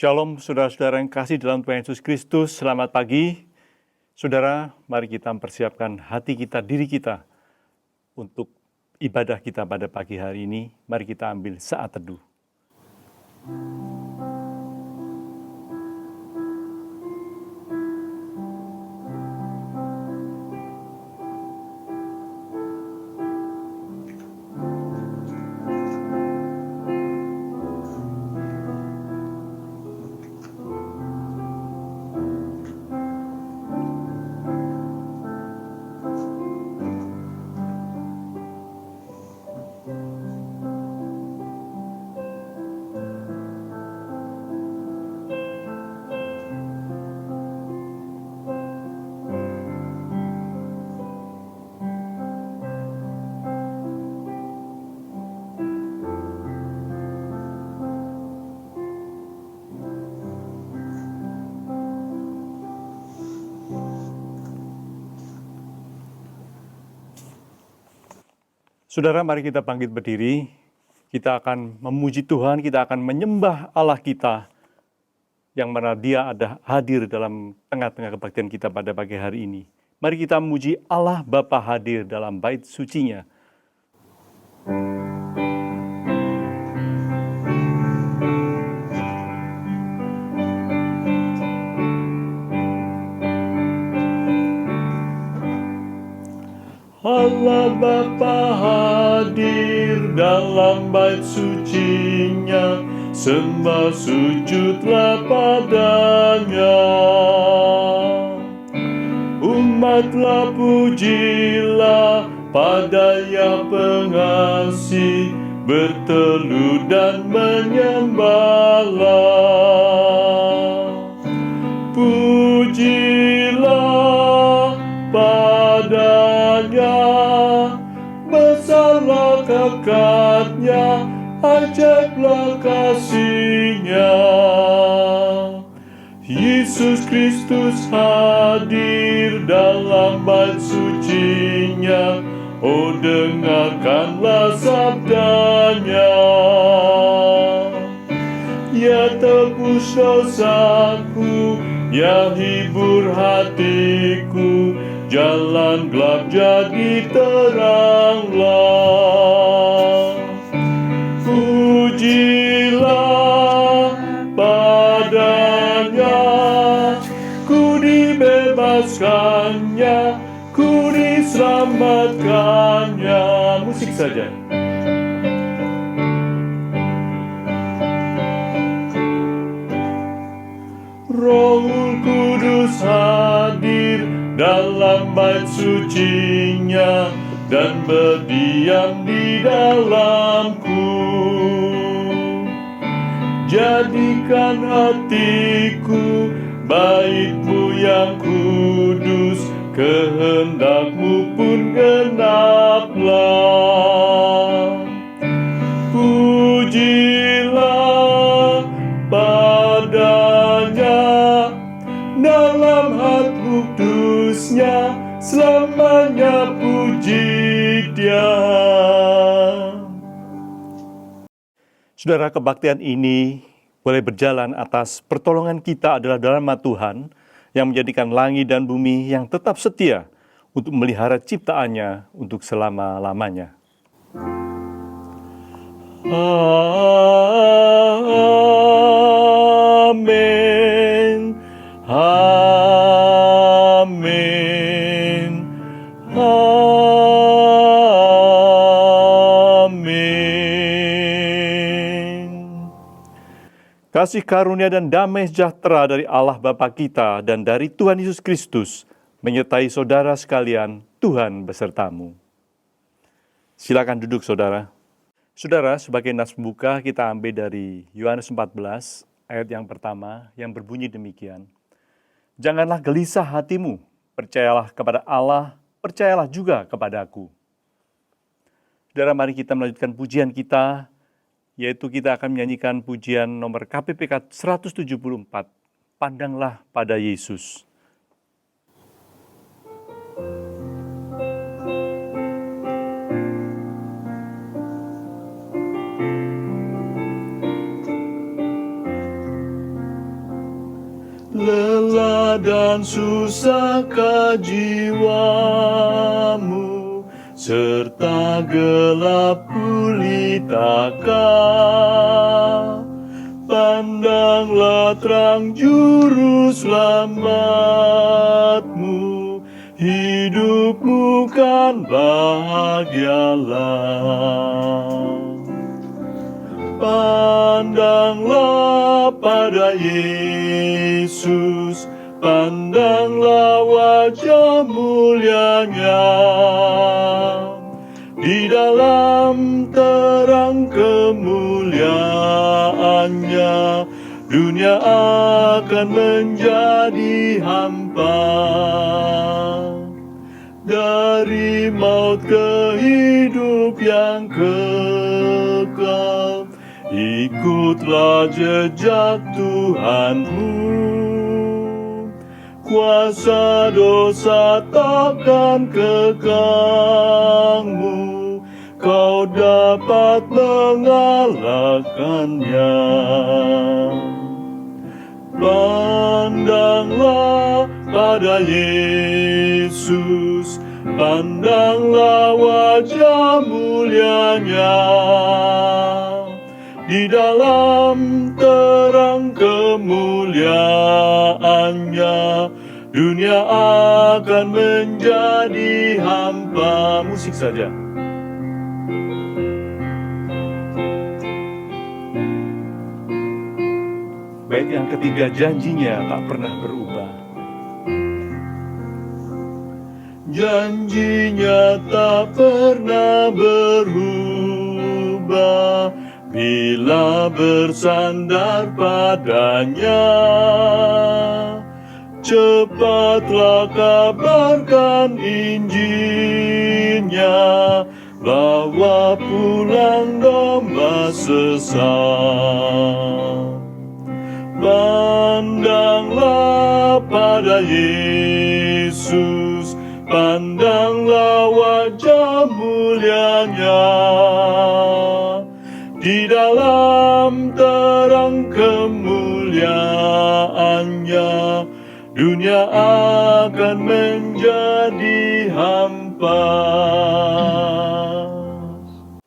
Shalom saudara-saudara yang kasih dalam Tuhan Yesus Kristus, selamat pagi. Saudara, mari kita mempersiapkan hati kita, diri kita untuk ibadah kita pada pagi hari ini. Mari kita ambil saat teduh. Saudara, mari kita bangkit berdiri. Kita akan memuji Tuhan, kita akan menyembah Allah kita yang mana Dia ada hadir dalam tengah-tengah kebaktian kita pada pagi hari ini. Mari kita memuji Allah Bapa hadir dalam bait suci-Nya. Allah Bapa hadir dalam bait suci-Nya, sembah sujudlah padanya. Umatlah pujilah pada Yang pengasih, bertelut dan menyembahlah. Pujilah padanya, besarlah kakatnya, ajaiblah kasih-Nya. Yesus Kristus hadir dalam bait suci-Nya, oh dengarkanlah sabdanya. Ya tebus dosaku, ya hibur hatiku, jalan gelap jadi teranglah. Pujilah padanya, ku dibebaskannya, ku diselamatkannya. Musik saja. Rohul Kudus hadir dalam bait suci-Nya dan berdiam di dalamku. Jadikan hatiku bait-Mu yang kudus, kehendak-Mu pun genaplah. Pujilah padanya, dalam hati kudusnya selamanya puji Dia. Saudara, kebaktian ini boleh berjalan atas pertolongan kita adalah dalam nama Tuhan yang menjadikan langit dan bumi yang tetap setia untuk melihara ciptaannya untuk selama-lamanya. Amin. Amin. Amin. Kasih karunia dan damai sejahtera dari Allah Bapa kita dan dari Tuhan Yesus Kristus menyertai saudara sekalian. Tuhan besertamu. Silakan duduk, saudara. Saudara, sebagai nas pembuka kita ambil dari Yohanes 14 ayat yang pertama yang berbunyi demikian. Janganlah gelisah hatimu, percayalah kepada Allah, percayalah juga kepadaku. Saudara, mari kita melanjutkan pujian kita, yaitu kita akan menyanyikan pujian nomor KPPK 174, Pandanglah pada Yesus. dan susahkah jiwamu, serta gelap gulitakah? Pandanglah terang juru selamatmu, hidupmu kan bahagialah. Pandanglah pada Yesus, pandanglah wajah mulianya. Di dalam terang kemuliaannya, dunia akan menjadi hampa. Dari maut ke hidup yang kekal, ikutlah jejak Tuhanmu. Kuasa dosa takkan kekangmu, kau dapat mengalahkannya. Pandanglah pada Yesus, pandanglah wajah mulianya. Di dalam terang kemuliaannya, dunia akan menjadi hampa. Musik saja. Bait yang ketiga, janjinya tak pernah berubah. Janjinya tak pernah berubah, bila bersandar padanya. Cepatlah kabarkan Injilnya, bawa pulang domba sesat. Pandanglah pada Yesus, pandanglah wajah mulianya. Di dalam terang kemuliaannya, dunia akan menjadi hampa.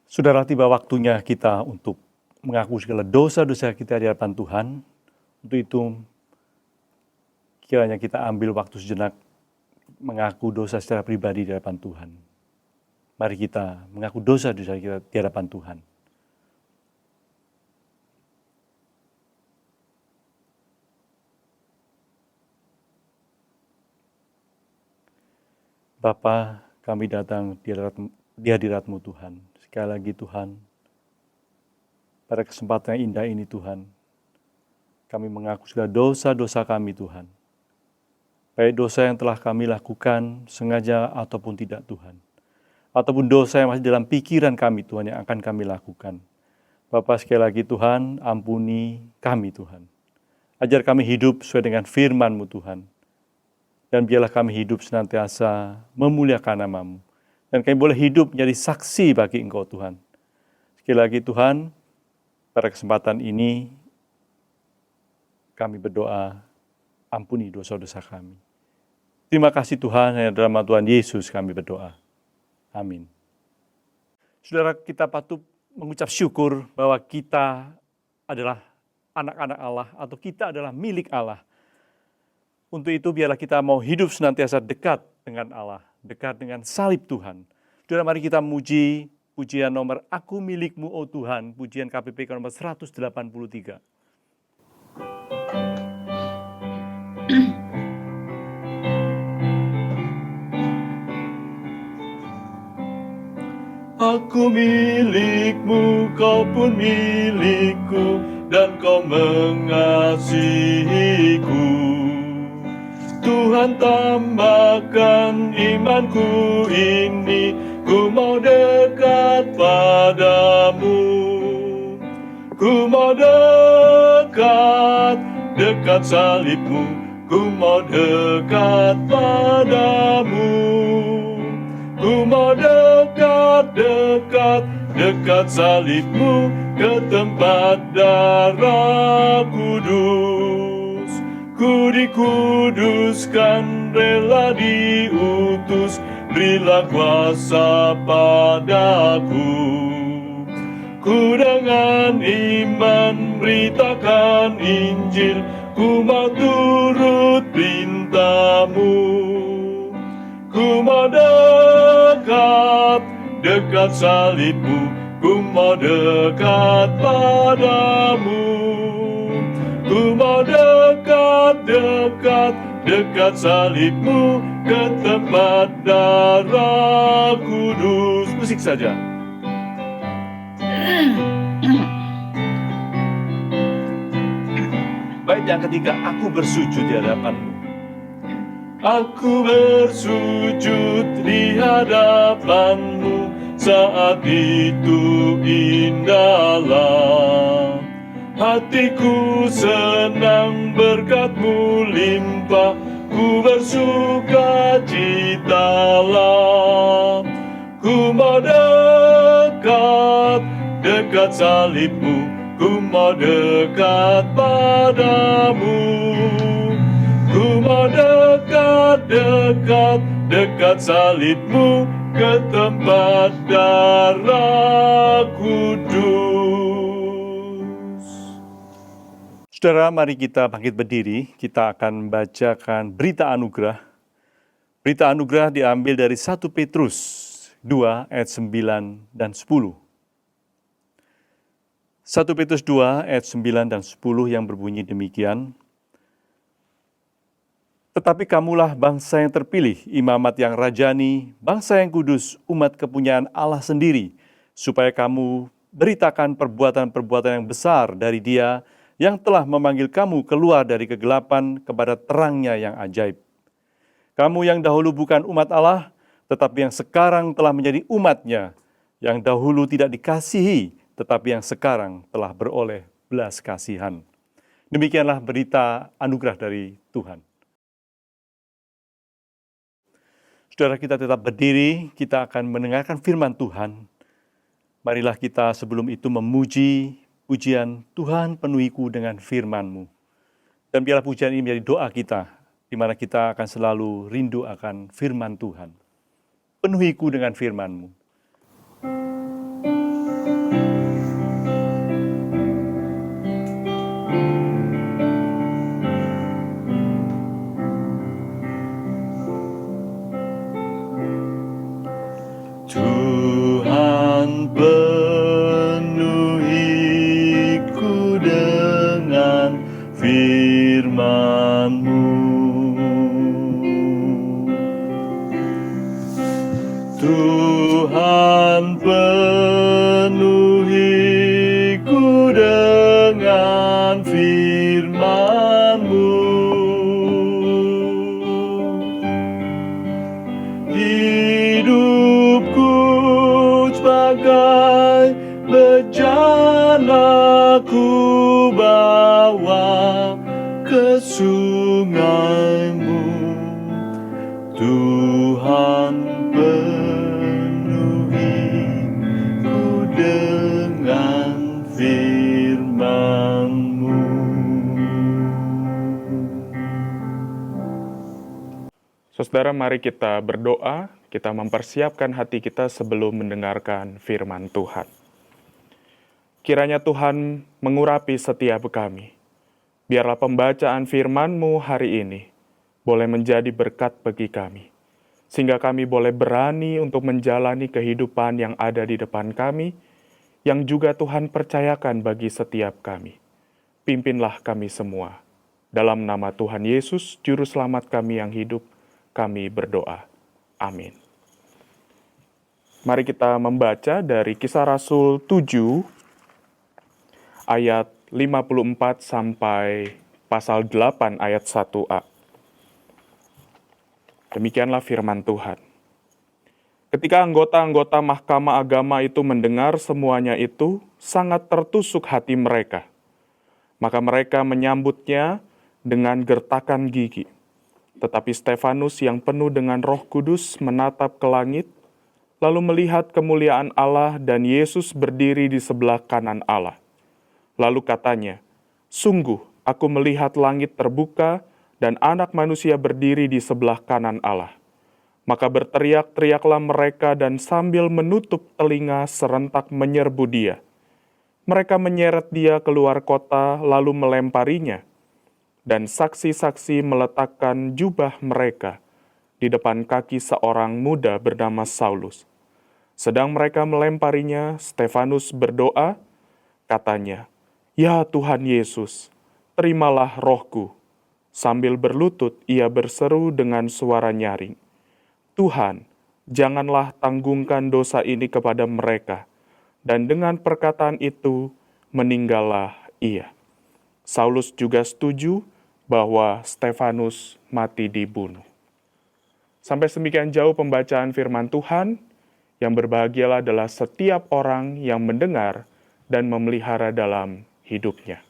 Saudara, tiba waktunya kita untuk mengaku segala dosa-dosa kita di hadapan Tuhan. Untuk itu, kiranya kita ambil waktu sejenak mengaku dosa secara pribadi di hadapan Tuhan. Mari kita mengaku dosa-dosa kita di hadapan Tuhan. Bapa, kami datang di hadirat-Mu Tuhan. Sekali lagi Tuhan, pada kesempatan yang indah ini Tuhan, kami mengaku segala dosa-dosa kami Tuhan. Baik dosa yang telah kami lakukan, sengaja ataupun tidak Tuhan. Ataupun dosa yang masih dalam pikiran kami Tuhan yang akan kami lakukan. Bapa, sekali lagi Tuhan, ampuni kami Tuhan. Ajar kami hidup sesuai dengan firman-Mu Tuhan. Dan biarlah kami hidup senantiasa memuliakan nama-Mu. Dan kami boleh hidup menjadi saksi bagi Engkau Tuhan. Sekali lagi Tuhan, pada kesempatan ini, kami berdoa, ampuni dosa-dosa kami. Terima kasih Tuhan, dalam nama Tuhan Yesus kami berdoa. Amin. Saudara, kita patut mengucap syukur bahwa kita adalah anak-anak Allah atau kita adalah milik Allah. Untuk itu biarlah kita mau hidup senantiasa dekat dengan Allah, dekat dengan salib Tuhan. Saudara, mari kita memuji pujian nomor Aku Milikmu, oh Tuhan, pujian KPPK nomor 183. Aku milikmu, kau pun milikku, dan kau mengasihiku. Tuhan, tambahkan imanku ini, ku mau dekat padamu. Ku mau dekat salibmu, ku mau dekat padamu. Ku mau dekat salibmu, ke tempat darah kudus. Ku dikuduskan, rela diutus, berilah kuasa padaku. Ku dengan iman beritakan Injil, ku mau turut perintah-Mu. Ku mau dekat, dekat salib-Mu, ku mau dekat padamu. Ku mau dekat, dekat salib-Mu, ke tempat darah kudus. Musik saja. Bait yang ketiga, aku bersujud di hadapan-Mu. Aku bersujud di hadapan-Mu, saat itu indahlah. Hatiku senang berkat-Mu limpah, ku bersuka citalah. Ku mau dekat, dekat salib-Mu, ku mau dekat padamu. Ku mau dekat, dekat salib-Mu, ke tempat darah kudus. Saudara, mari kita bangkit berdiri, kita akan membacakan berita anugerah. Berita anugerah diambil dari 1 Petrus 2 ayat 9 dan 10. 1 Petrus 2 ayat 9 dan 10 yang berbunyi demikian. Tetapi kamulah bangsa yang terpilih, imamat yang rajani, bangsa yang kudus, umat kepunyaan Allah sendiri, supaya kamu beritakan perbuatan-perbuatan yang besar dari Dia yang telah memanggil kamu keluar dari kegelapan kepada terang-Nya yang ajaib. Kamu yang dahulu bukan umat Allah, tetapi yang sekarang telah menjadi umat-Nya, yang dahulu tidak dikasihi, tetapi yang sekarang telah beroleh belas kasihan. Demikianlah berita anugerah dari Tuhan. Saudara, kita tetap berdiri, kita akan mendengarkan firman Tuhan. Marilah kita sebelum itu memuji pujian, Tuhan penuhiku dengan firman-Mu. Dan biarlah pujian ini menjadi doa kita, di mana kita akan selalu rindu akan firman Tuhan. Penuhiku dengan firman-Mu. Tuhan penuhiku dengan firman-Mu. Tuhan penuhiku dengan firman-Mu. Hidupku sebagai bejana ku bawa ke sungai-Mu. Tuhan penuhiku dengan firman-Mu. Saudara, mari kita berdoa, kita mempersiapkan hati kita sebelum mendengarkan firman Tuhan. Kiranya Tuhan mengurapi setiap kami. Biarlah pembacaan firman-Mu hari ini boleh menjadi berkat bagi kami, sehingga kami boleh berani untuk menjalani kehidupan yang ada di depan kami, yang juga Tuhan percayakan bagi setiap kami. Pimpinlah kami semua. Dalam nama Tuhan Yesus, Juru Selamat kami yang hidup, kami berdoa. Amin. Mari kita membaca dari Kisah Rasul 7, ayat 54 sampai pasal 8 ayat 1a. Demikianlah firman Tuhan. Ketika anggota-anggota Mahkamah Agama itu mendengar semuanya itu, sangat tertusuk hati mereka. Maka mereka menyambutnya dengan gertakan gigi. Tetapi Stefanus yang penuh dengan Roh Kudus menatap ke langit, lalu melihat kemuliaan Allah dan Yesus berdiri di sebelah kanan Allah. Lalu katanya, "Sungguh, Aku melihat langit terbuka dan Anak Manusia berdiri di sebelah kanan Allah. Maka berteriak-teriaklah mereka dan sambil menutup telinga serentak menyerbu Dia. Mereka menyeret Dia keluar kota lalu melemparinya. Dan saksi-saksi meletakkan jubah mereka di depan kaki seorang muda bernama Saulus. Sedang mereka melemparinya, Stefanus berdoa, katanya, "Ya Tuhan Yesus, terimalah rohku." Sambil berlutut ia berseru dengan suara nyaring, "Tuhan, janganlah tanggungkan dosa ini kepada mereka." Dan dengan perkataan itu, meninggallah ia. Saulus juga setuju bahwa Stefanus mati dibunuh. Sampai semikian jauh pembacaan firman Tuhan, yang berbahagialah adalah setiap orang yang mendengar dan memelihara dalam hidupnya.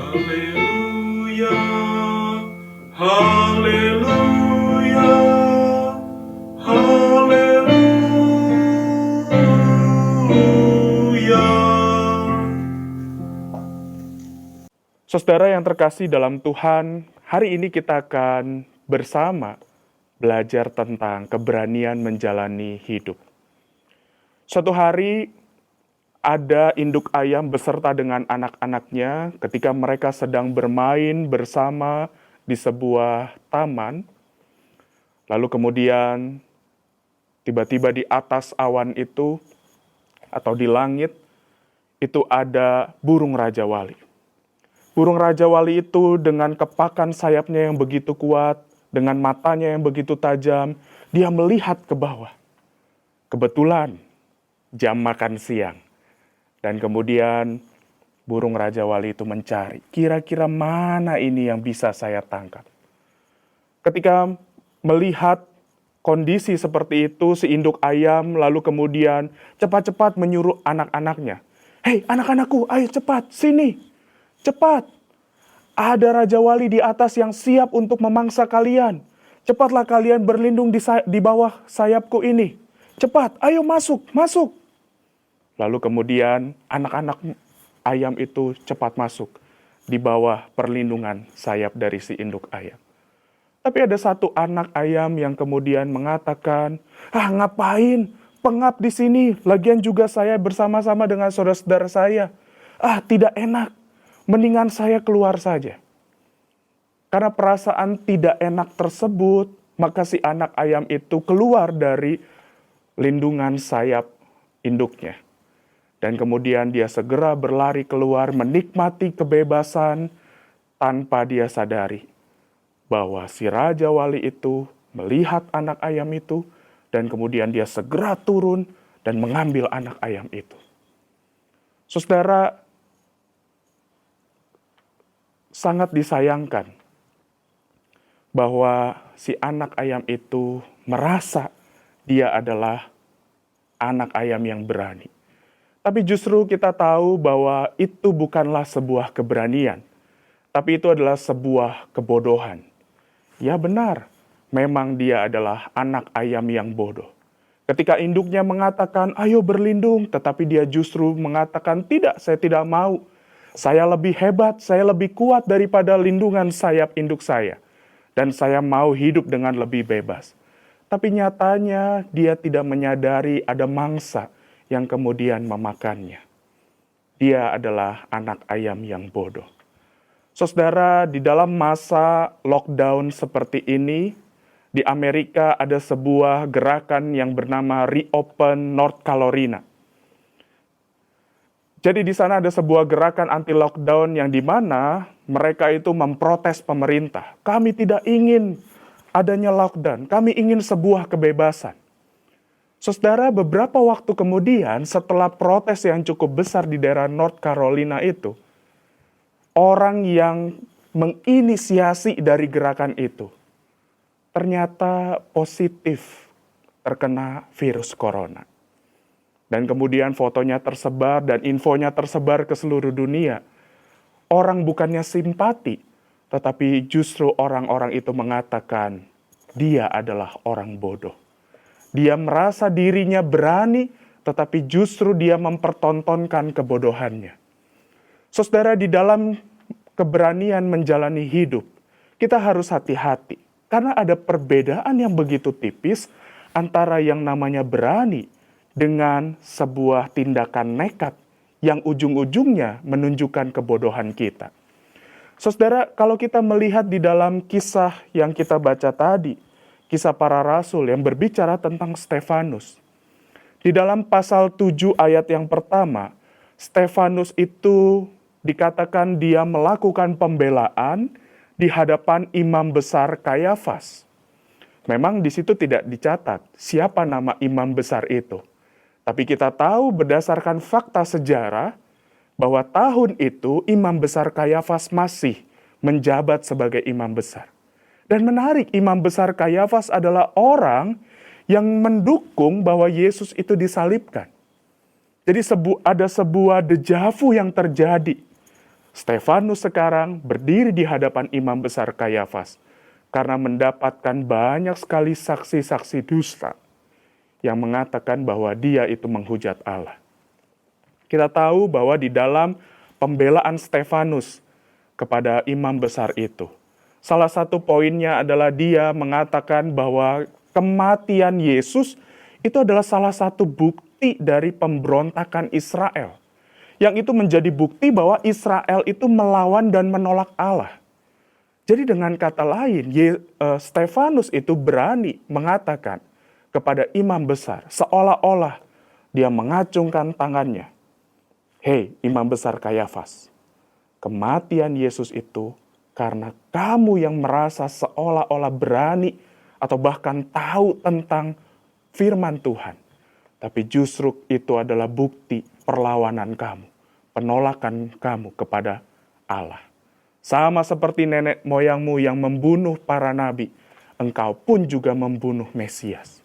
Haleluya, haleluya, haleluya. Saudara yang terkasih dalam Tuhan, hari ini kita akan bersama belajar tentang keberanian menjalani hidup. Suatu hari ada induk ayam beserta dengan anak-anaknya ketika mereka sedang bermain bersama di sebuah taman. Lalu kemudian tiba-tiba di atas awan itu atau di langit itu ada burung Raja Wali. Burung Raja Wali itu dengan kepakan sayapnya yang begitu kuat, dengan matanya yang begitu tajam, dia melihat ke bawah. Kebetulan jam makan siang. Dan kemudian burung Raja Wali itu mencari, kira-kira mana ini yang bisa saya tangkap. Ketika melihat kondisi seperti itu, si induk ayam lalu kemudian cepat-cepat menyuruh anak-anaknya, "Hei anak-anakku, ayo cepat, sini. Cepat, ada Raja Wali di atas yang siap untuk memangsa kalian. Cepatlah kalian berlindung di bawah sayapku ini. Cepat, ayo masuk, masuk." Lalu kemudian anak-anak ayam itu cepat masuk di bawah perlindungan sayap dari si induk ayam. Tapi ada satu anak ayam yang kemudian mengatakan, "Ngapain? Pengap di sini. Lagian juga saya bersama-sama dengan saudara-saudara saya. Tidak enak. Mendingan saya keluar saja." Karena perasaan tidak enak tersebut, maka si anak ayam itu keluar dari lindungan sayap induknya. Dan kemudian dia segera berlari keluar menikmati kebebasan tanpa dia sadari bahwa si Raja Wali itu melihat anak ayam itu dan kemudian dia segera turun dan mengambil anak ayam itu. Saudara, sangat disayangkan bahwa si anak ayam itu merasa dia adalah anak ayam yang berani. Tapi justru kita tahu bahwa itu bukanlah sebuah keberanian, tapi itu adalah sebuah kebodohan. Ya benar, memang dia adalah anak ayam yang bodoh. Ketika induknya mengatakan, "Ayo berlindung," tetapi dia justru mengatakan, "Tidak, saya tidak mau. Saya lebih hebat, saya lebih kuat daripada lindungan sayap induk saya. Dan saya mau hidup dengan lebih bebas." Tapi nyatanya dia tidak menyadari ada mangsa yang kemudian memakannya. Dia adalah anak ayam yang bodoh. Saudara, di dalam masa lockdown seperti ini, di Amerika ada sebuah gerakan yang bernama Reopen North Carolina. Jadi di sana ada sebuah gerakan anti lockdown yang di mana mereka itu memprotes pemerintah. Kami tidak ingin adanya lockdown, kami ingin sebuah kebebasan. Saudara, beberapa waktu kemudian setelah protes yang cukup besar di daerah North Carolina itu, orang yang menginisiasi dari gerakan itu ternyata positif terkena virus corona. Dan kemudian fotonya tersebar dan infonya tersebar ke seluruh dunia. Orang bukannya simpati, tetapi justru orang-orang itu mengatakan dia adalah orang bodoh. Dia merasa dirinya berani, tetapi justru dia mempertontonkan kebodohannya. Saudara, di dalam keberanian menjalani hidup, kita harus hati-hati. Karena ada perbedaan yang begitu tipis antara yang namanya berani dengan sebuah tindakan nekat yang ujung-ujungnya menunjukkan kebodohan kita. Saudara, kalau kita melihat di dalam kisah yang kita baca tadi, kisah para rasul yang berbicara tentang Stefanus. Di dalam pasal 7 ayat yang pertama, Stefanus itu dikatakan dia melakukan pembelaan di hadapan imam besar Kayafas. Memang di situ tidak dicatat siapa nama imam besar itu. Tapi kita tahu berdasarkan fakta sejarah bahwa tahun itu imam besar Kayafas masih menjabat sebagai imam besar. Dan menarik, imam besar Kayafas adalah orang yang mendukung bahwa Yesus itu disalibkan. Jadi ada sebuah dejavu yang terjadi. Stefanus sekarang berdiri di hadapan imam besar Kayafas karena mendapatkan banyak sekali saksi-saksi dusta yang mengatakan bahwa dia itu menghujat Allah. Kita tahu bahwa di dalam pembelaan Stefanus kepada imam besar itu, salah satu poinnya adalah dia mengatakan bahwa kematian Yesus itu adalah salah satu bukti dari pemberontakan Israel. Yang itu menjadi bukti bahwa Israel itu melawan dan menolak Allah. Jadi dengan kata lain, Stefanus itu berani mengatakan kepada imam besar, seolah-olah dia mengacungkan tangannya. Hei imam besar Kayafas, kematian Yesus itu karena kamu yang merasa seolah-olah berani atau bahkan tahu tentang firman Tuhan. Tapi justru itu adalah bukti perlawanan kamu, penolakan kamu kepada Allah. Sama seperti nenek moyangmu yang membunuh para nabi, engkau pun juga membunuh Mesias.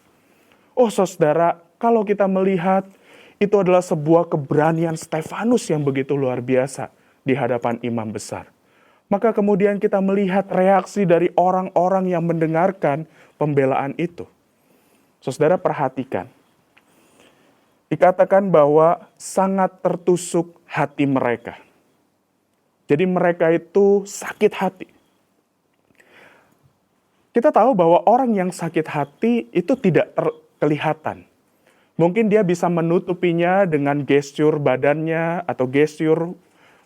Oh saudara, kalau kita melihat itu adalah sebuah keberanian Stefanus yang begitu luar biasa di hadapan imam besar. Maka kemudian kita melihat reaksi dari orang-orang yang mendengarkan pembelaan itu. Saudara perhatikan. Dikatakan bahwa sangat tertusuk hati mereka. Jadi mereka itu sakit hati. Kita tahu bahwa orang yang sakit hati itu tidak kelihatan. Mungkin dia bisa menutupinya dengan gestur badannya atau gestur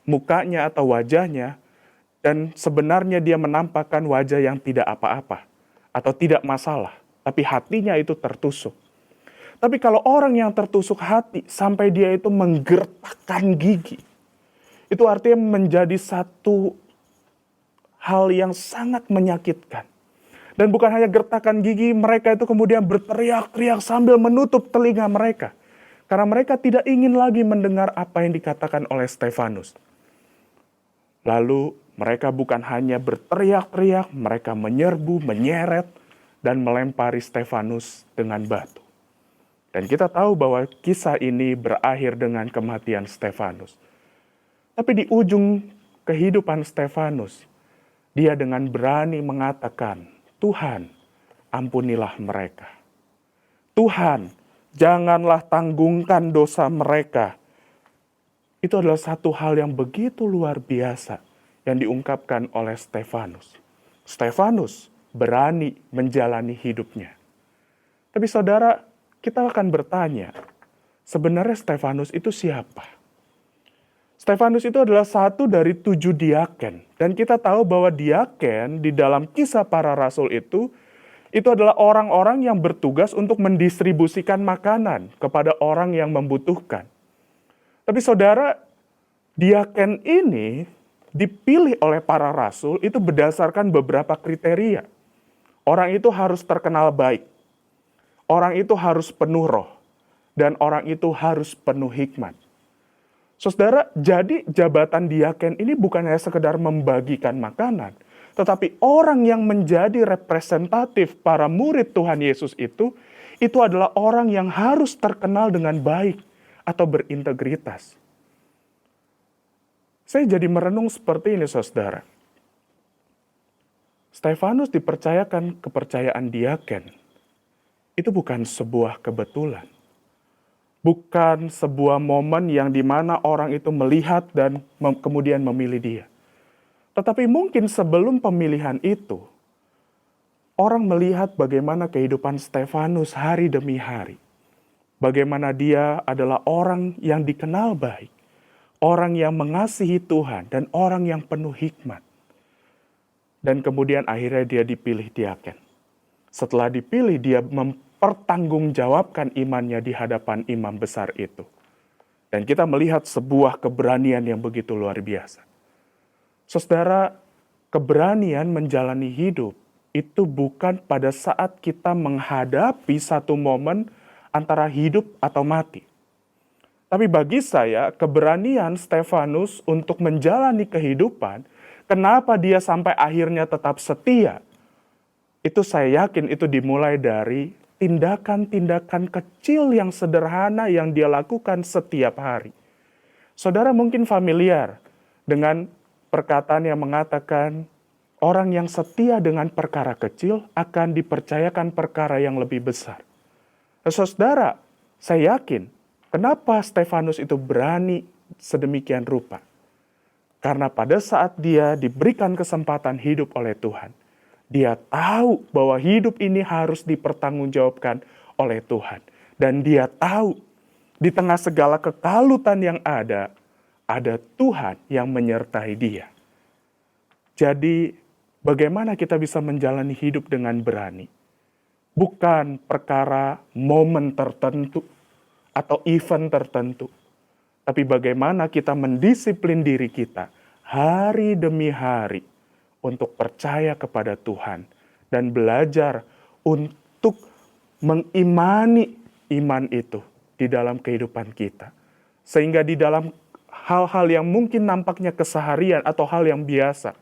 mukanya atau wajahnya. Dan sebenarnya dia menampakkan wajah yang tidak apa-apa atau tidak masalah. Tapi hatinya itu tertusuk. Tapi kalau orang yang tertusuk hati sampai dia itu menggertakkan gigi, itu artinya menjadi satu hal yang sangat menyakitkan. Dan bukan hanya gertakan gigi, mereka itu kemudian berteriak-teriak sambil menutup telinga mereka. Karena mereka tidak ingin lagi mendengar apa yang dikatakan oleh Stefanus. Lalu mereka bukan hanya berteriak-teriak, mereka menyerbu, menyeret, dan melempari Stefanus dengan batu. Dan kita tahu bahwa kisah ini berakhir dengan kematian Stefanus. Tapi di ujung kehidupan Stefanus, dia dengan berani mengatakan, Tuhan, ampunilah mereka. Tuhan, janganlah tanggungkan dosa mereka. Itu adalah satu hal yang begitu luar biasa yang diungkapkan oleh Stefanus. Stefanus berani menjalani hidupnya. Tapi saudara, kita akan bertanya, sebenarnya Stefanus itu siapa? Stefanus itu adalah satu dari 7 diaken. Dan kita tahu bahwa diaken di dalam kisah para rasul itu adalah orang-orang yang bertugas untuk mendistribusikan makanan kepada orang yang membutuhkan. Tapi saudara, diaken ini dipilih oleh para rasul itu berdasarkan beberapa kriteria. Orang itu harus terkenal baik. Orang itu harus penuh roh. Dan orang itu harus penuh hikmat. Saudara, jadi jabatan diaken ini bukan hanya sekedar membagikan makanan. Tetapi orang yang menjadi representatif para murid Tuhan Yesus itu adalah orang yang harus terkenal dengan baik atau berintegritas. Saya jadi merenung seperti ini, saudara. Stefanus dipercayakan kepercayaan diaken. Itu bukan sebuah kebetulan. bukan sebuah momen yang dimana orang itu melihat dan kemudian memilih dia. Tetapi mungkin sebelum pemilihan itu, orang melihat bagaimana kehidupan Stefanus hari demi hari. Bagaimana dia adalah orang yang dikenal baik, orang yang mengasihi Tuhan, dan orang yang penuh hikmat. Dan kemudian akhirnya dia dipilih diaken. Setelah dipilih, dia mempertanggungjawabkan imannya di hadapan imam besar itu. Dan kita melihat sebuah keberanian yang begitu luar biasa. Saudara, keberanian menjalani hidup itu bukan pada saat kita menghadapi satu momen antara hidup atau mati. Tapi bagi saya, keberanian Stefanus untuk menjalani kehidupan, kenapa dia sampai akhirnya tetap setia, itu saya yakin itu dimulai dari tindakan-tindakan kecil yang sederhana yang dia lakukan setiap hari. Saudara mungkin familiar dengan perkataan yang mengatakan, orang yang setia dengan perkara kecil akan dipercayakan perkara yang lebih besar. Nah, saudara, saya yakin kenapa Stefanus itu berani sedemikian rupa. Karena pada saat dia diberikan kesempatan hidup oleh Tuhan, dia tahu bahwa hidup ini harus dipertanggungjawabkan oleh Tuhan. Dan dia tahu di tengah segala kekalutan yang ada Tuhan yang menyertai dia. Jadi, bagaimana kita bisa menjalani hidup dengan berani? Bukan perkara momen tertentu atau event tertentu, tapi bagaimana kita mendisiplin diri kita hari demi hari untuk percaya kepada Tuhan dan belajar untuk mengimani iman itu di dalam kehidupan kita. Sehingga di dalam hal-hal yang mungkin nampaknya keseharian atau hal yang biasa,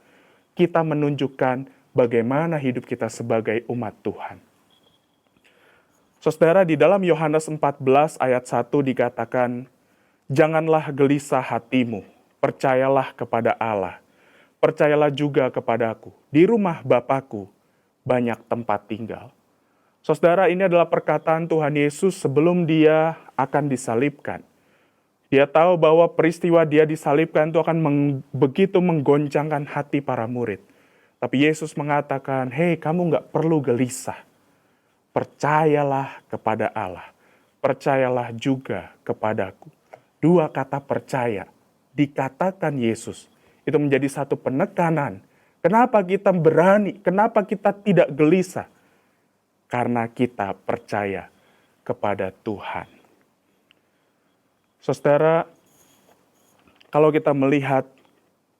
kita menunjukkan bagaimana hidup kita sebagai umat Tuhan. Saudara, di dalam Yohanes 14 ayat 1 dikatakan, "Janganlah gelisah hatimu, percayalah kepada Allah, percayalah juga kepadaku. Di rumah Bapakku banyak tempat tinggal." Saudara, ini adalah perkataan Tuhan Yesus sebelum dia akan disalibkan. Dia tahu bahwa peristiwa dia disalibkan itu akan begitu menggoncangkan hati para murid. Tapi Yesus mengatakan, "Hei, kamu nggak perlu gelisah. Percayalah kepada Allah. Percayalah juga kepadaku." Dua kata percaya dikatakan Yesus. Itu menjadi satu penekanan. Kenapa kita berani? Kenapa kita tidak gelisah? Karena kita percaya kepada Tuhan. Saudara, kalau kita melihat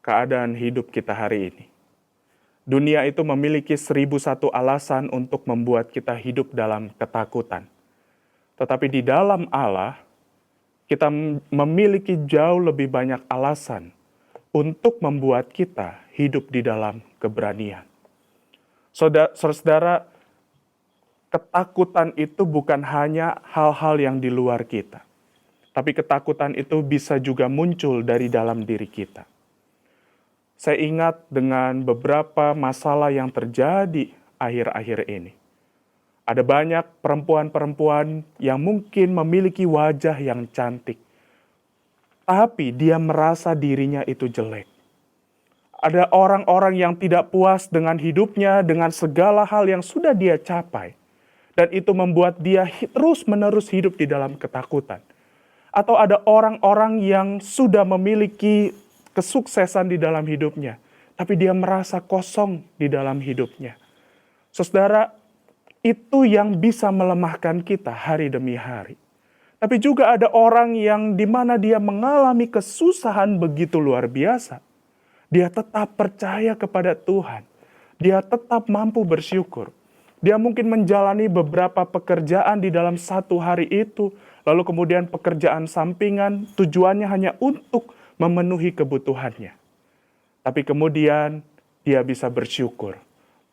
keadaan hidup kita hari ini, dunia itu memiliki 1001 alasan untuk membuat kita hidup dalam ketakutan. Tetapi di dalam Allah, kita memiliki jauh lebih banyak alasan untuk membuat kita hidup di dalam keberanian. Saudara, ketakutan itu bukan hanya hal-hal yang di luar kita. Tapi ketakutan itu bisa juga muncul dari dalam diri kita. Saya ingat dengan beberapa masalah yang terjadi akhir-akhir ini. Ada banyak perempuan-perempuan yang mungkin memiliki wajah yang cantik, tapi dia merasa dirinya itu jelek. Ada orang-orang yang tidak puas dengan hidupnya, dengan segala hal yang sudah dia capai. Dan itu membuat dia terus-menerus hidup di dalam ketakutan. Atau ada orang-orang yang sudah memiliki kesuksesan di dalam hidupnya, tapi dia merasa kosong di dalam hidupnya. Saudara, itu yang bisa melemahkan kita hari demi hari. Tapi juga ada orang yang di mana dia mengalami kesusahan begitu luar biasa. Dia tetap percaya kepada Tuhan. Dia tetap mampu bersyukur. Dia mungkin menjalani beberapa pekerjaan di dalam satu hari itu, lalu kemudian pekerjaan sampingan tujuannya hanya untuk memenuhi kebutuhannya. Tapi kemudian dia bisa bersyukur.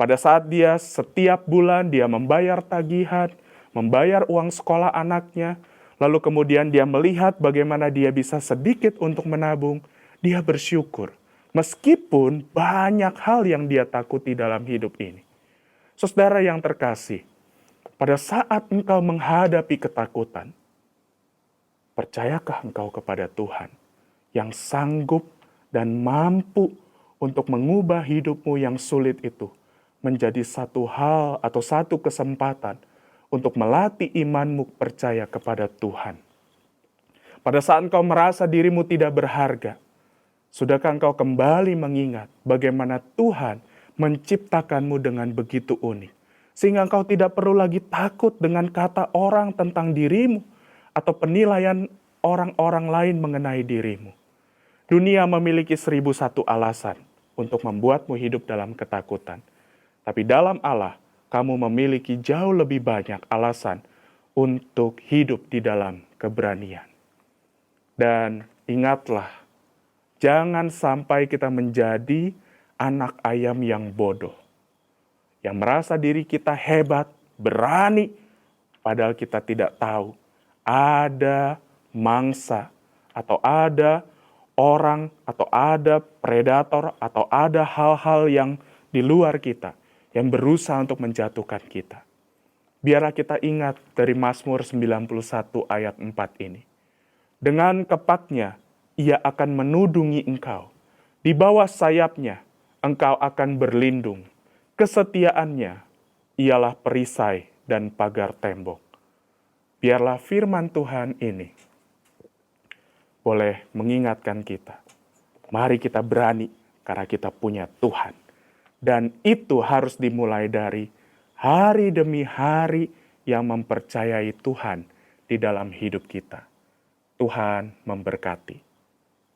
Pada saat dia setiap bulan dia membayar tagihan, membayar uang sekolah anaknya, lalu kemudian dia melihat bagaimana dia bisa sedikit untuk menabung, dia bersyukur. Meskipun banyak hal yang dia takuti dalam hidup ini. Saudara yang terkasih, pada saat engkau menghadapi ketakutan, Percayakah engkau kepada Tuhan yang sanggup dan mampu untuk mengubah hidupmu yang sulit itu menjadi satu hal atau satu kesempatan untuk melatih imanmu percaya kepada Tuhan? Pada saat engkau merasa dirimu tidak berharga, sudahkah engkau kembali mengingat bagaimana Tuhan menciptakanmu dengan begitu unik, sehingga engkau tidak perlu lagi takut dengan kata orang tentang dirimu atau penilaian orang-orang lain mengenai dirimu? Dunia memiliki 1001 alasan untuk membuatmu hidup dalam ketakutan. Tapi dalam Allah, kamu memiliki jauh lebih banyak alasan untuk hidup di dalam keberanian. Dan ingatlah, jangan sampai kita menjadi anak ayam yang bodoh, yang merasa diri kita hebat, berani, padahal kita tidak tahu ada mangsa atau ada orang atau ada predator atau ada hal-hal yang di luar kita yang berusaha untuk menjatuhkan kita. Biarlah kita ingat dari Mazmur 91 ayat 4 ini. Dengan kepaknya ia akan menudungi engkau. Di bawah sayapnya engkau akan berlindung. Kesetiaannya ialah perisai dan pagar tembok. Biarlah firman Tuhan ini boleh mengingatkan kita. Mari kita berani karena kita punya Tuhan. Dan itu harus dimulai dari hari demi hari yang mempercayai Tuhan di dalam hidup kita. Tuhan memberkati.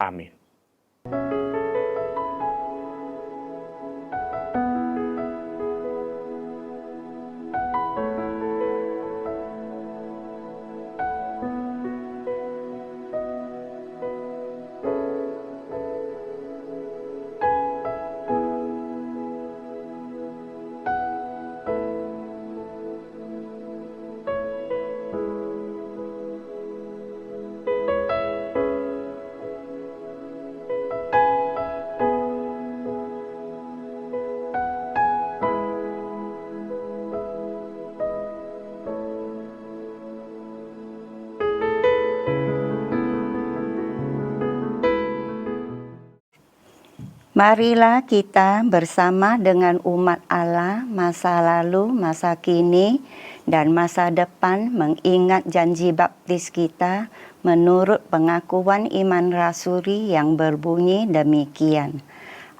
Amin. Marilah kita bersama dengan umat Allah masa lalu, masa kini, dan masa depan mengingat janji baptis kita menurut pengakuan iman rasuli yang berbunyi demikian.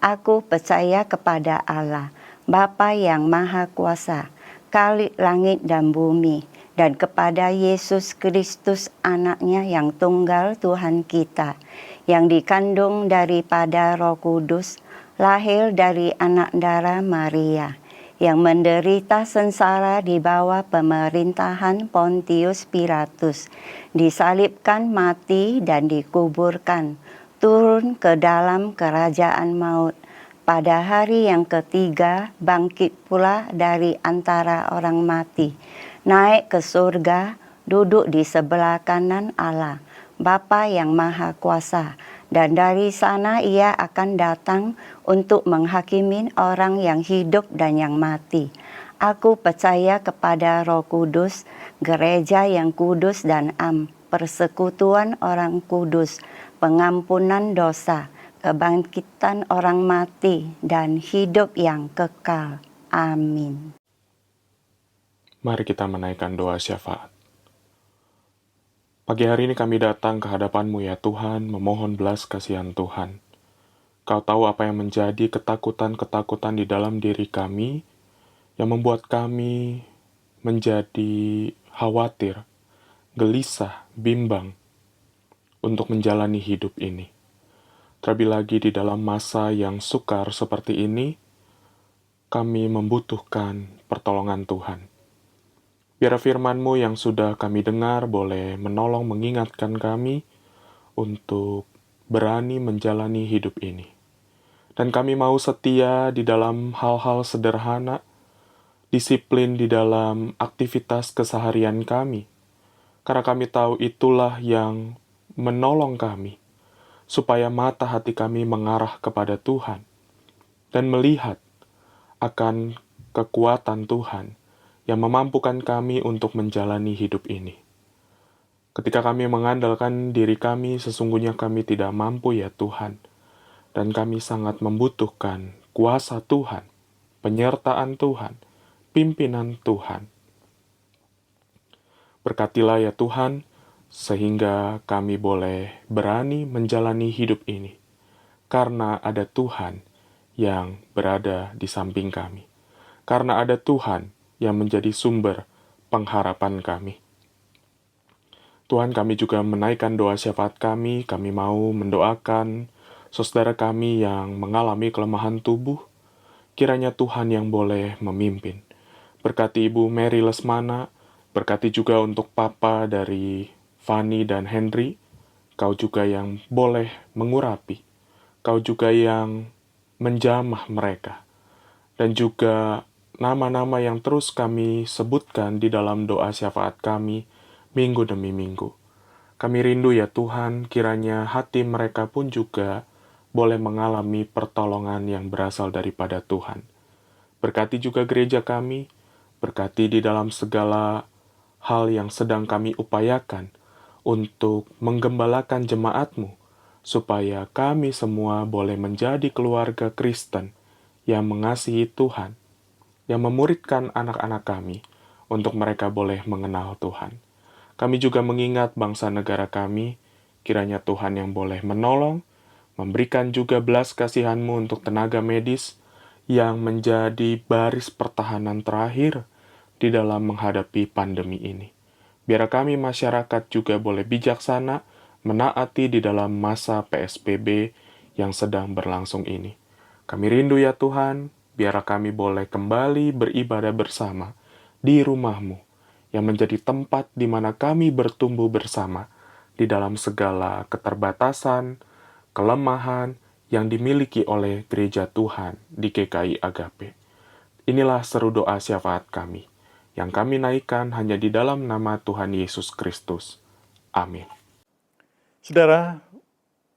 Aku percaya kepada Allah, Bapa yang Maha Kuasa, Khalik langit dan bumi, dan kepada Yesus Kristus anaknya yang tunggal Tuhan kita, yang dikandung daripada Roh Kudus, lahir dari anak darah Maria, yang menderita sengsara di bawah pemerintahan Pontius Pilatus, disalibkan, mati, dan dikuburkan, turun ke dalam kerajaan maut. Pada hari yang ketiga, bangkit pula dari antara orang mati, naik ke surga, duduk di sebelah kanan Allah, Bapa yang Maha Kuasa, dan dari sana ia akan datang untuk menghakimi orang yang hidup dan yang mati. Aku percaya kepada Roh Kudus, gereja yang kudus dan persekutuan orang kudus, pengampunan dosa, kebangkitan orang mati, dan hidup yang kekal. Amin. Mari kita menaikkan doa syafaat. Pagi hari ini kami datang ke hadapan-Mu ya Tuhan, memohon belas kasihan Tuhan. Kau tahu apa yang menjadi ketakutan-ketakutan di dalam diri kami, yang membuat kami menjadi khawatir, gelisah, bimbang untuk menjalani hidup ini. Terlebih lagi di dalam masa yang sukar seperti ini, kami membutuhkan pertolongan Tuhan. Biar firman-Mu yang sudah kami dengar boleh menolong mengingatkan kami untuk berani menjalani hidup ini. Dan kami mau setia di dalam hal-hal sederhana, disiplin di dalam aktivitas keseharian kami. Karena kami tahu itulah yang menolong kami, supaya mata hati kami mengarah kepada Tuhan dan melihat akan kekuatan Tuhan yang memampukan kami untuk menjalani hidup ini. Ketika kami mengandalkan diri kami, sesungguhnya kami tidak mampu ya Tuhan. Dan kami sangat membutuhkan kuasa Tuhan, penyertaan Tuhan, pimpinan Tuhan. Berkatilah ya Tuhan, sehingga kami boleh berani menjalani hidup ini. Karena ada Tuhan yang berada di samping kami. Karena ada Tuhan yang menjadi sumber pengharapan kami. Tuhan, kami juga menaikkan doa syafaat kami mau mendoakan saudara kami yang mengalami kelemahan tubuh. Kiranya Tuhan yang boleh memimpin. Berkati Ibu Mary Lesmana, berkati juga untuk Papa dari Fanny dan Henry. Kau juga yang boleh mengurapi. Kau juga yang menjamah mereka. Dan juga nama-nama yang terus kami sebutkan di dalam doa syafaat kami minggu demi minggu. Kami rindu ya Tuhan, kiranya hati mereka pun juga boleh mengalami pertolongan yang berasal daripada Tuhan. Berkati juga gereja kami, berkati di dalam segala hal yang sedang kami upayakan untuk menggembalakan jemaat-Mu, supaya kami semua boleh menjadi keluarga Kristen yang mengasihi Tuhan, yang memuridkan anak-anak kami untuk mereka boleh mengenal Tuhan. Kami juga mengingat bangsa negara kami, kiranya Tuhan yang boleh menolong, memberikan juga belas kasihan-Mu untuk tenaga medis yang menjadi baris pertahanan terakhir di dalam menghadapi pandemi ini. Biar kami masyarakat juga boleh bijaksana, menaati di dalam masa PSBB yang sedang berlangsung ini. Kami rindu ya Tuhan, biar kami boleh kembali beribadah bersama di rumah-Mu, yang menjadi tempat di mana kami bertumbuh bersama di dalam segala keterbatasan, kelemahan yang dimiliki oleh gereja Tuhan di GKI Agape. Inilah seru doa syafaat kami, yang kami naikkan hanya di dalam nama Tuhan Yesus Kristus. Amin. Saudara,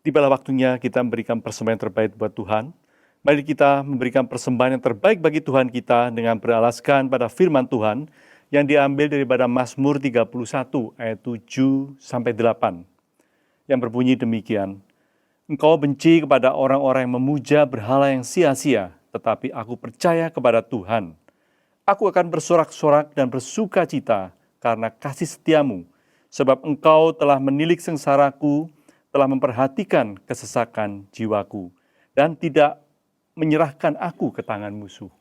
tibalah waktunya kita memberikan persembahan yang terbaik buat Tuhan. Mari kita memberikan persembahan yang terbaik bagi Tuhan kita dengan beralaskan pada firman Tuhan yang diambil daripada Mazmur 31 ayat 7-8 yang berbunyi demikian. Engkau benci kepada orang-orang yang memuja berhala yang sia-sia, tetapi aku percaya kepada Tuhan. Aku akan bersorak-sorak dan bersuka cita karena kasih setiamu, sebab engkau telah menilik sengsaraku, telah memperhatikan kesesakan jiwaku, dan tidak menyerahkan aku ke tangan musuh.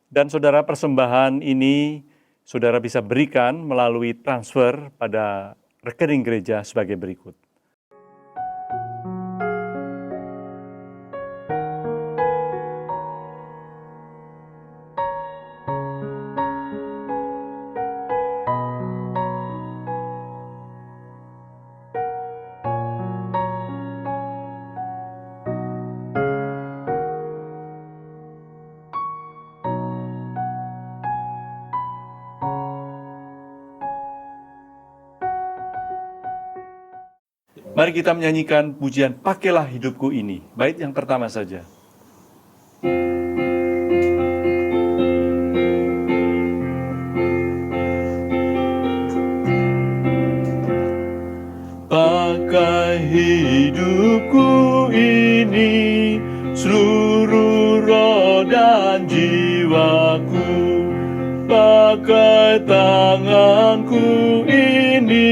Dan saudara, persembahan ini saudara bisa berikan melalui transfer pada rekening gereja sebagai berikut. Mari kita menyanyikan pujian Pakailah Hidupku Ini. Bait yang pertama saja. Pakai hidupku ini, seluruh roh dan jiwaku. Pakai tanganku ini,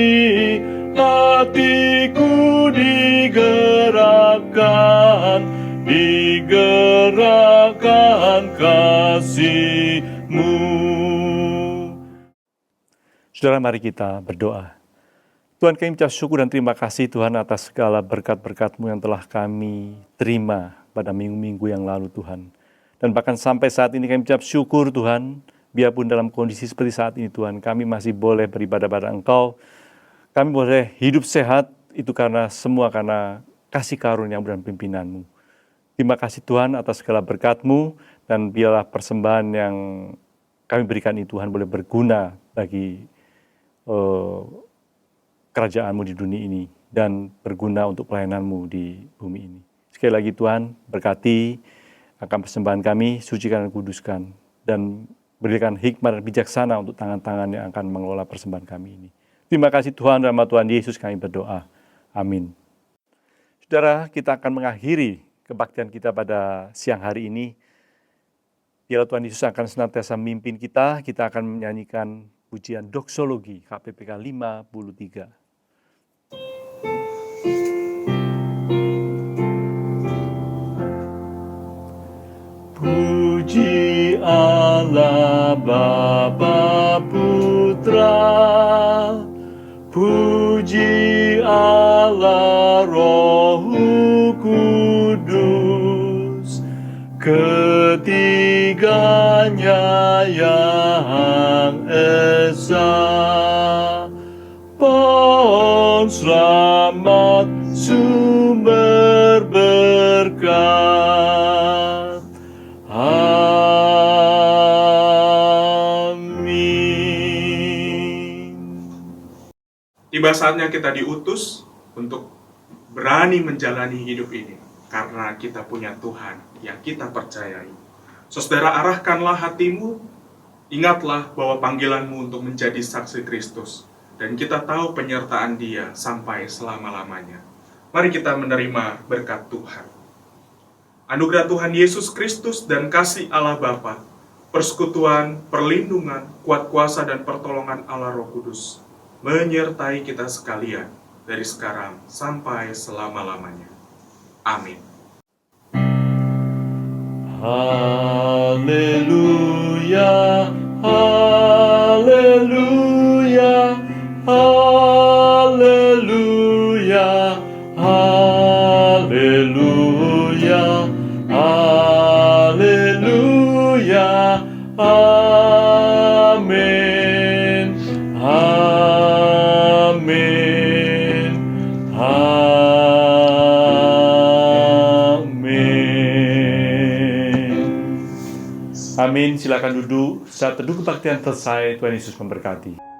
hatiku digerakkan kasih-Mu. Saudara, mari kita berdoa. Tuhan, kami ucap syukur dan terima kasih Tuhan atas segala berkat-berkat-Mu yang telah kami terima pada minggu-minggu yang lalu Tuhan. Dan bahkan sampai saat ini kami ucap syukur Tuhan, biarpun dalam kondisi seperti saat ini Tuhan, kami masih boleh beribadah pada Engkau. Kami boleh hidup sehat, itu karena kasih karunia dan pimpinan-Mu. Terima kasih Tuhan atas segala berkat-Mu, dan biarlah persembahan yang kami berikan ini Tuhan boleh berguna bagi kerajaan-Mu di dunia ini, dan berguna untuk pelayanan-Mu di bumi ini. Sekali lagi Tuhan, berkati akan persembahan kami, sucikan dan kuduskan, dan berikan hikmat dan bijaksana untuk tangan-tangan yang akan mengelola persembahan kami ini. Terima kasih Tuhan, dalam nama Tuhan Yesus kami berdoa. Amin. Saudara, kita akan mengakhiri kebaktian kita pada siang hari ini. Biarlah Tuhan Yesus akan senantiasa memimpin kita. Kita akan menyanyikan pujian doksologi KPPK 53. Puji Allah Bapa Putra, puji Allah Roh Kudus, ketiganya yang esa. Pohon selamat sumber berkat. Tiba saatnya kita diutus untuk berani menjalani hidup ini karena kita punya Tuhan yang kita percayai. Saudara, arahkanlah hatimu, ingatlah bahwa panggilanmu untuk menjadi saksi Kristus, dan kita tahu penyertaan Dia sampai selama-lamanya. Mari kita menerima berkat Tuhan. Anugerah Tuhan Yesus Kristus dan kasih Allah Bapa, persekutuan, perlindungan, kuat kuasa dan pertolongan Allah Roh Kudus menyertai kita sekalian dari sekarang sampai selama-lamanya. Amin. Haleluya, haleluya, haleluya, haleluya, haleluya, amin, amin, amin. Amin, silakan duduk. Saat teduh kebaktian selesai, Tuhan Yesus memberkati.